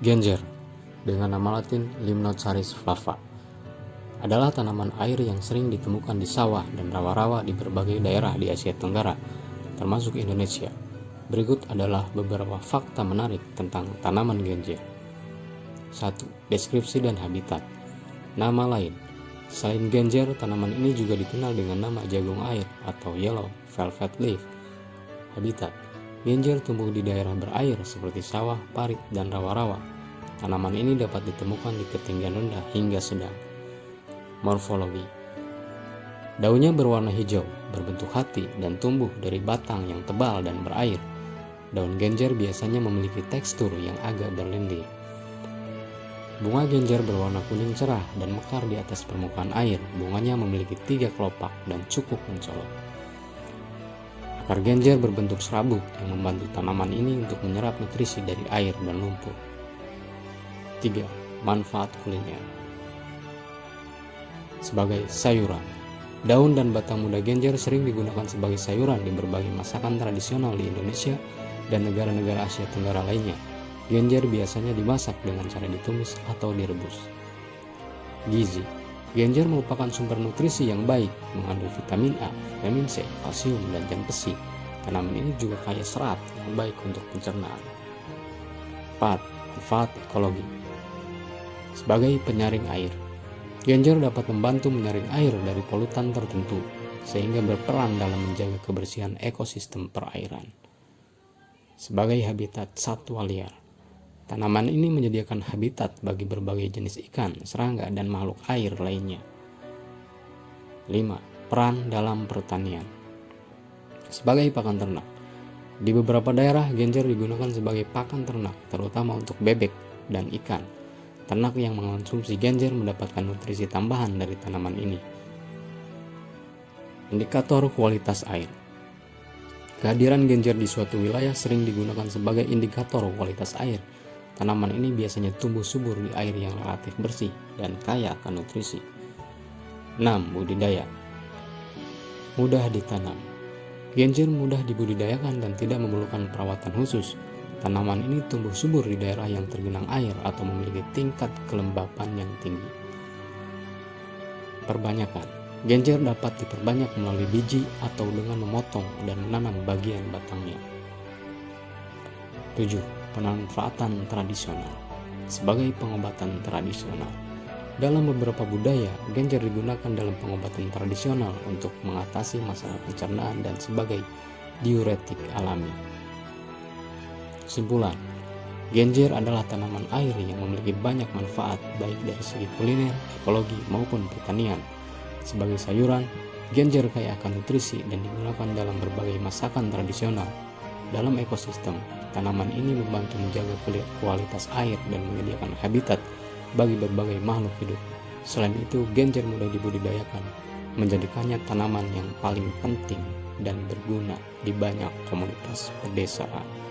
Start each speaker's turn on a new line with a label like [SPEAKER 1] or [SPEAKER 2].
[SPEAKER 1] Genjer, dengan nama latin Limnocharis flava, adalah tanaman air yang sering ditemukan di sawah dan rawa-rawa di berbagai daerah di Asia Tenggara, termasuk Indonesia. Berikut adalah beberapa fakta menarik tentang tanaman genjer. 1. Deskripsi dan habitat. Nama lain. Selain genjer, tanaman ini juga dikenal dengan nama jagung air atau yellow velvet leaf. Habitat. Genjer tumbuh di daerah berair seperti sawah, parit, dan rawa-rawa. Tanaman ini dapat ditemukan di ketinggian rendah hingga sedang. Morfologi. Daunnya berwarna hijau, berbentuk hati, dan tumbuh dari batang yang tebal dan berair. Daun genjer biasanya memiliki tekstur yang agak berlinding. Bunga genjer berwarna kuning cerah dan mekar di atas permukaan air. Bunganya memiliki 3 kelopak dan cukup mencolok. Akar genjer berbentuk serabut yang membantu tanaman ini untuk menyerap nutrisi dari air dan lumpur. 3. Manfaat kuliner. Sebagai sayuran, daun dan batang muda genjer sering digunakan sebagai sayuran di berbagai masakan tradisional di Indonesia dan negara-negara Asia Tenggara lainnya. Genjer biasanya dimasak dengan cara ditumis atau direbus. Gizi. Genjer merupakan sumber nutrisi yang baik, mengandung vitamin A, vitamin C, kalsium, dan zat besi. Tanaman ini juga kaya serat yang baik untuk pencernaan. 4. Manfaat ekologi. Sebagai penyaring air, genjer dapat membantu menyaring air dari polutan tertentu, sehingga berperan dalam menjaga kebersihan ekosistem perairan. Sebagai habitat satwa liar, tanaman ini menyediakan habitat bagi berbagai jenis ikan, serangga, dan makhluk air lainnya. 5. Peran dalam pertanian. Sebagai pakan ternak, di beberapa daerah genjer digunakan sebagai pakan ternak, terutama untuk bebek dan ikan. Ternak yang mengonsumsi genjer mendapatkan nutrisi tambahan dari tanaman ini. Indikator kualitas air. Kehadiran genjer di suatu wilayah sering digunakan sebagai indikator kualitas air. Tanaman ini biasanya tumbuh subur di air yang relatif bersih dan kaya akan nutrisi. 6. Budidaya. Mudah ditanam. Genjer mudah dibudidayakan dan tidak memerlukan perawatan khusus. Tanaman ini tumbuh subur di daerah yang tergenang air atau memiliki tingkat kelembapan yang tinggi. Perbanyakan. Genjer dapat diperbanyak melalui biji atau dengan memotong dan menanam bagian batangnya. 7. Pemanfaatan tradisional. Sebagai pengobatan tradisional, dalam beberapa budaya, genjer digunakan dalam pengobatan tradisional untuk mengatasi masalah pencernaan dan sebagai diuretik alami. Kesimpulan, genjer adalah tanaman air yang memiliki banyak manfaat baik dari segi kuliner, ekologi, maupun pertanian. Sebagai sayuran, genjer kaya akan nutrisi dan digunakan dalam berbagai masakan tradisional. Dalam ekosistem, tanaman ini membantu menjaga kualitas air dan menyediakan habitat bagi berbagai makhluk hidup. Selain itu, genjer mudah dibudidayakan, menjadikannya tanaman yang paling penting dan berguna di banyak komunitas pedesaan.